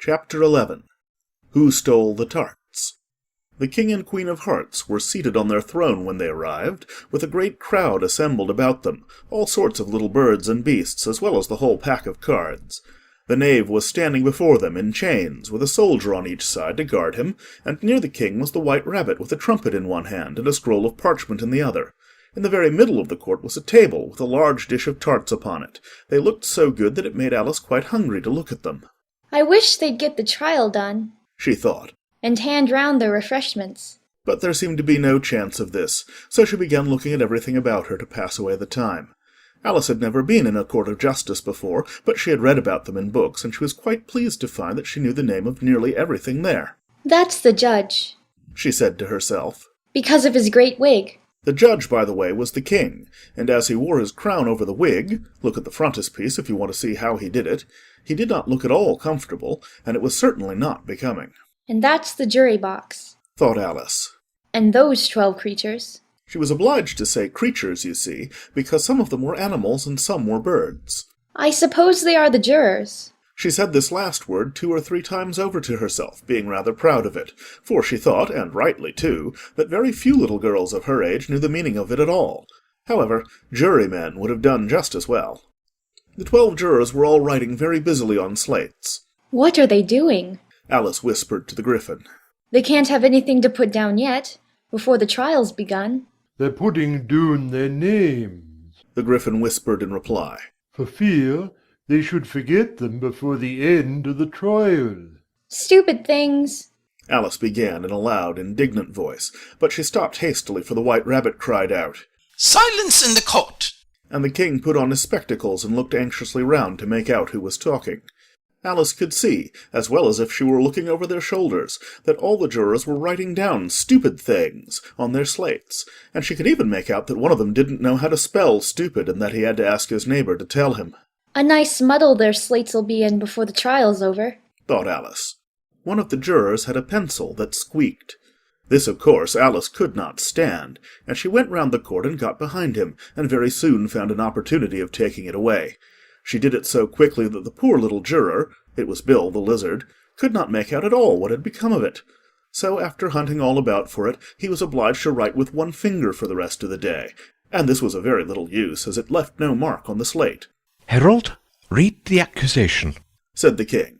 Chapter 11. Who Stole the Tarts? The King and Queen of Hearts were seated on their throne when they arrived, with a great crowd assembled about them, all sorts of little birds and beasts, as well as the whole pack of cards. The knave was standing before them in chains, with a soldier on each side to guard him, and near the king was the white rabbit with a trumpet in one hand and a scroll of parchment in the other. In the very middle of the court was a table, with a large dish of tarts upon it. They looked so good that it made Alice quite hungry to look at them. "I wish they'd get the trial done," she thought, "and hand round the refreshments." but there seemed to be no chance of this, so she began looking at everything about her to pass away the time. Alice had never been in a court of justice before, but she had read about them in books, and she was quite pleased to find that she knew the name of nearly everything there. "That's the judge," she said to herself. "because of his great wig." The judge, by the way, was the king, and as he wore his crown over the wig, look at the frontispiece if you want to see how he did it, he did not look at all comfortable, and it was certainly not becoming. "And that's the jury box," thought Alice. "and those 12 creatures." She was obliged to say creatures, you see, because some of them were animals and some were birds. "I suppose they are the jurors." She said this last word 2 or 3 times over to herself, being rather proud of it, for she thought, and rightly too, that very few little girls of her age knew the meaning of it at all. However, jurymen would have done just as well. The 12 jurors were all writing very busily on slates. "What are they doing?" Alice whispered to the Gryphon. "They can't have anything to put down yet, before the trial's begun." "They're putting down their names," the Gryphon whispered in reply. "for fear they should forget them before the end of the trial." "Stupid things!" Alice began in a loud, indignant voice, but she stopped hastily, for the white rabbit cried out, "Silence in the court!" and the king put on his spectacles and looked anxiously round to make out who was talking. Alice could see, as well as if she were looking over their shoulders, that all the jurors were writing down stupid things on their slates, and she could even make out that one of them didn't know how to spell stupid, and that he had to ask his neighbour to tell him. "A nice muddle their slates'll be in before the trial's over," thought Alice. One of the jurors had a pencil that squeaked. This, of course, Alice could not stand, and she went round the court and got behind him, and very soon found an opportunity of taking it away. She did it so quickly that the poor little juror, it was Bill the lizard, could not make out at all what had become of it. So, after hunting all about for it, he was obliged to write with one finger for the rest of the day, and this was of very little use, as it left no mark on the slate. "Herald, read the accusation," said the king.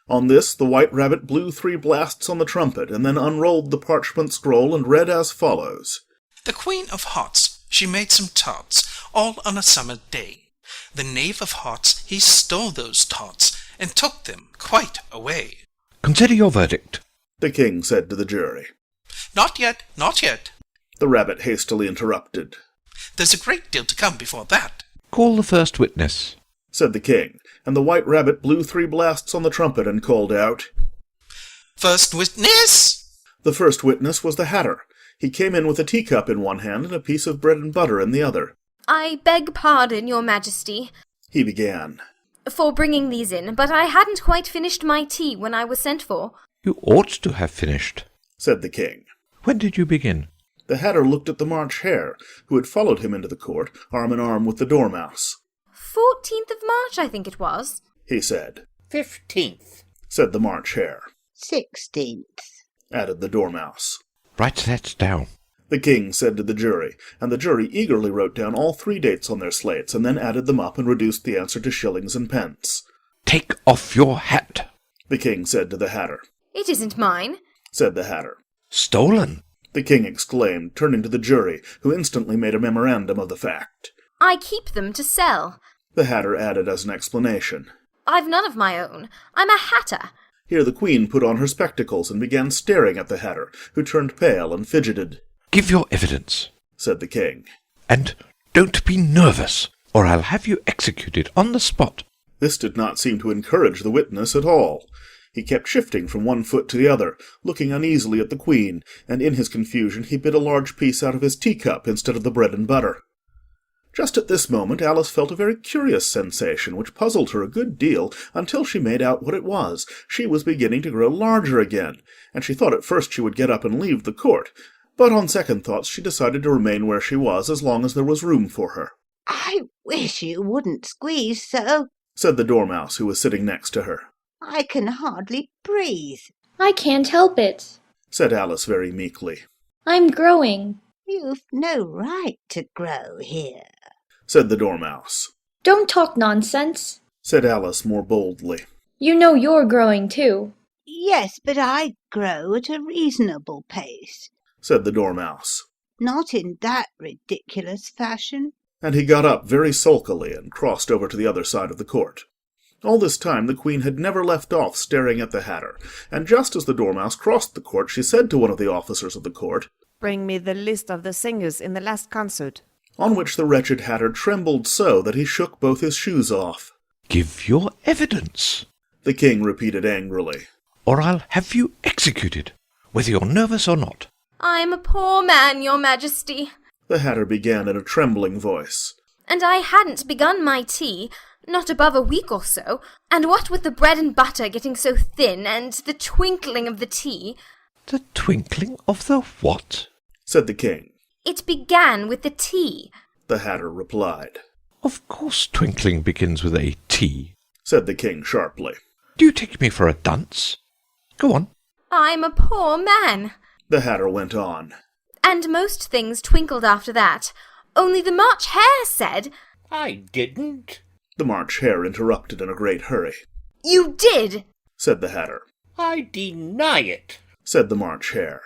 On this the white rabbit blew 3 blasts on the trumpet, and then unrolled the parchment scroll and read as follows. The Queen of Hearts, she made some tarts, all on a summer day. The Knave of Hearts, he stole those tarts, and took them quite away. "Consider your verdict," the king said to the jury. Not yet, not yet. The rabbit hastily interrupted. There's a great deal to come before that. "Call the first witness," said the king, and the white rabbit blew 3 blasts on the trumpet and called out, First witness! The first witness was the Hatter. He came in with a teacup in one hand and a piece of bread and butter in the other. "I beg pardon, your majesty," he began, "for bringing these in, but I hadn't quite finished my tea when I was sent for." "You ought to have finished," said the king. "When did you begin?" The Hatter looked at the March Hare, who had followed him into the court, arm in arm with the Dormouse. 14th of March, I think it was, he said. 15th. said the March Hare. 16th. added the Dormouse. "Write that down," the king said to the jury, and the jury eagerly wrote down all 3 dates on their slates, and then added them up and reduced the answer to shillings and pence. "Take off your hat," the king said to the Hatter. "It isn't mine," said the Hatter. "Stolen," the king exclaimed, turning to the jury, who instantly made a memorandum of the fact. "I keep them to sell," the Hatter added as an explanation. "I've none of my own. I'm a hatter." Here the queen put on her spectacles and began staring at the Hatter, who turned pale and fidgeted. "Give your evidence," said the king. "and don't be nervous, or I'll have you executed on the spot." This did not seem to encourage the witness at all. He kept shifting from one foot to the other, looking uneasily at the queen, and in his confusion he bit a large piece out of his teacup instead of the bread and butter. Just at this moment Alice felt a very curious sensation, which puzzled her a good deal until she made out what it was. She was beginning to grow larger again, and she thought at first she would get up and leave the court, but on second thoughts she decided to remain where she was as long as there was room for her. "I wish you wouldn't squeeze so," said the Dormouse, who was sitting next to her. I can hardly breathe. I can't help it. said Alice very meekly. I'm growing. You've no right to grow here, said the Dormouse. Don't talk nonsense, said Alice more boldly. You know you're growing too. Yes, but I grow at a reasonable pace. Said the Dormouse. Not in that ridiculous fashion. And he got up very sulkily and crossed over to the other side of the court. All this time the Queen had never left off staring at the Hatter, and just as the Dormouse crossed the court she said to one of the officers of the court, Bring me the list of the singers in the last concert. On which the wretched Hatter trembled so that he shook both his shoes off. Give your evidence, The King repeated angrily. or I'll have you executed, whether you're nervous or not. I'm a poor man, your majesty, The Hatter began in a trembling voice. and I hadn't begun my tea, not above a week or so, and what with the bread and butter getting so thin, and the twinkling of the tea— The twinkling of the what? Said the King. It began with the tea. The Hatter replied. Of course twinkling begins with a T. Said the King sharply. Do you take me for a dunce? Go on. I'm a poor man. The Hatter went on. And most things twinkled after that. Only the March Hare said— I didn't. The March Hare interrupted in a great hurry. You did! Said the Hatter. I deny it. Said the March Hare.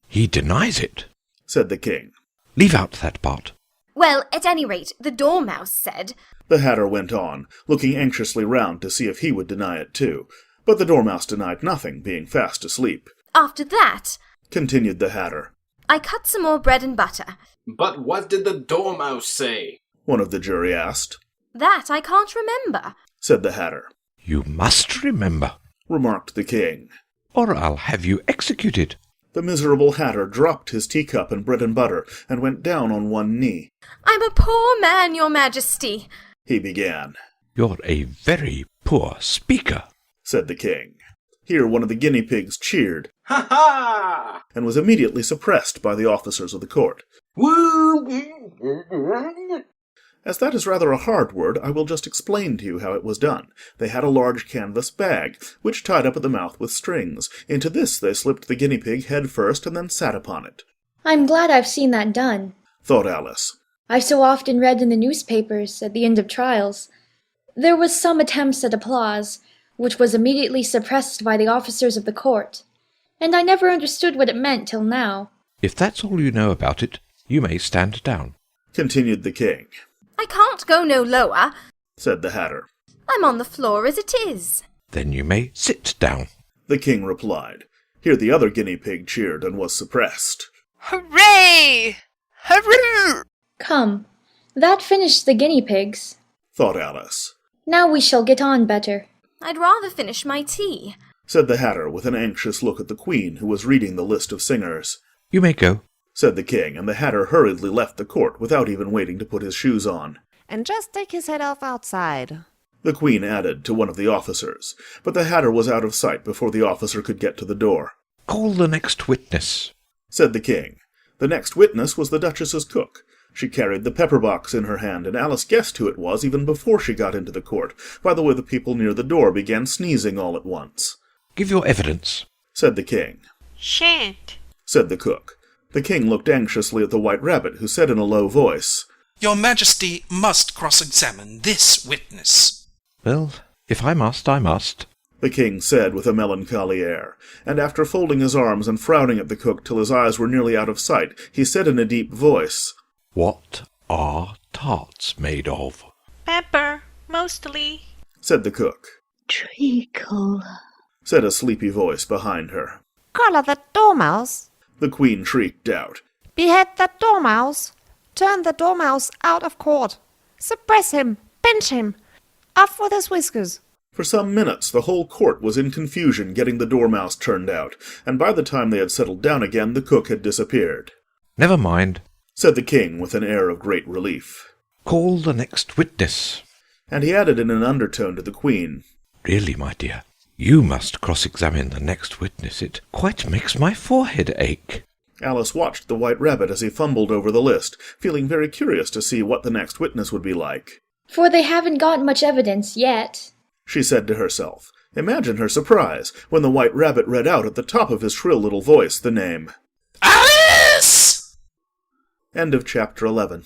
He denies it. Said the King. Leave out that part. Well, at any rate, the Dormouse said— The Hatter went on, looking anxiously round to see if he would deny it too. But the Dormouse denied nothing, being fast asleep. After that, Continued the Hatter. I cut some more bread and butter. But what did the Dormouse say? One of the jury asked. That I can't remember. Said the Hatter. You must remember, Remarked the King. or I'll have you executed. The miserable Hatter dropped his teacup and bread and butter, and went down on one knee. I'm a poor man, your majesty. He began. You're a very poor speaker. Said the King. Here one of the guinea pigs cheered, Ha ha! and was immediately suppressed by the officers of the court. Woo! As that is rather a hard word, I will just explain to you how it was done. They had a large canvas bag, which tied up at the mouth with strings. Into this they slipped the guinea pig head first, and then sat upon it. I'm glad I've seen that done. Thought Alice. I've so often read in the newspapers at the end of trials. There was some attempts at applause, which was immediately suppressed by the officers of the court, and I never understood what it meant till now. If that's all you know about it, you may stand down. Continued the King. I can't go no lower. Said the Hatter. I'm on the floor as it is. Then you may sit down. The King replied. Here the other guinea pig cheered and was suppressed. Hooray! Hurrah! Come, that finished the guinea pigs. Thought Alice. Now we shall get on better. I'd rather finish my tea. Said the Hatter with an anxious look at the Queen, who was reading the list of singers. You may go. Said the King, and the Hatter hurriedly left the court without even waiting to put his shoes on. And just take his head off outside. The Queen added to one of the officers, but the Hatter was out of sight before the officer could get to the door. Call the next witness. Said the King. The next witness was the Duchess's cook. She carried the pepper-box in her hand, and Alice guessed who it was even before she got into the court, by the way the people near the door began sneezing all at once. Give your evidence. Said the King. Shan't. Said the cook. The King looked anxiously at the White Rabbit, who said in a low voice, Your Majesty must cross-examine this witness. Well, if I must, I must. the King said with a melancholy air, and after folding his arms and frowning at the cook till his eyes were nearly out of sight, he said in a deep voice, What are tarts made of? Pepper, mostly. Said the cook. Treacle. Said a sleepy voice behind her. Collar the Dormouse. The Queen shrieked out. Behead the Dormouse. Turn the Dormouse out of court. Suppress him. Pinch him. Off with his whiskers. For some minutes the whole court was in confusion getting the Dormouse turned out, and by the time they had settled down again the cook had disappeared. Never mind. Said the King with an air of great relief. Call the next witness. And he added in an undertone to the Queen, Really, my dear, you must cross-examine the next witness. It quite makes my forehead ache. Alice watched the White Rabbit as he fumbled over the list, feeling very curious to see what the next witness would be like. For they haven't got much evidence yet. She said to herself, Imagine her surprise when the White Rabbit read out at the top of his shrill little voice the name Alice! End of chapter 11.